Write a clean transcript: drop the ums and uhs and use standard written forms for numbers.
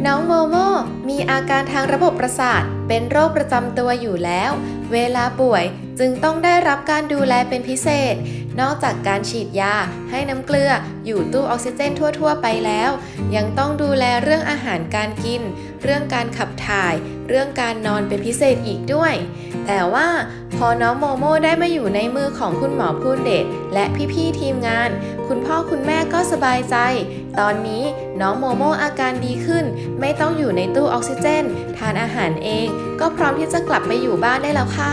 น้องโมโมมีอาการทางระบบประสาทเป็นโรคประจำตัวอยู่แล้วเวลาป่วยจึงต้องได้รับการดูแลเป็นพิเศษนอกจากการฉีดยาให้น้ำเกลืออยู่ตู้ออกซิเจนทั่วๆไปแล้วยังต้องดูแลเรื่องอาหารการกินเรื่องการขับถ่ายเรื่องการนอนเป็นพิเศษอีกด้วยแต่ว่าพอน้องโมโมได้มาอยู่ในมือของคุณหมอภูลเดชและพี่ๆทีมงานคุณพ่อคุณแม่ก็สบายใจตอนนี้น้องโมโมอาการดีขึ้นไม่ต้องอยู่ในตู้ออกซิเจนทานอาหารเองก็พร้อมที่จะกลับไปอยู่บ้านได้แล้วค่ะ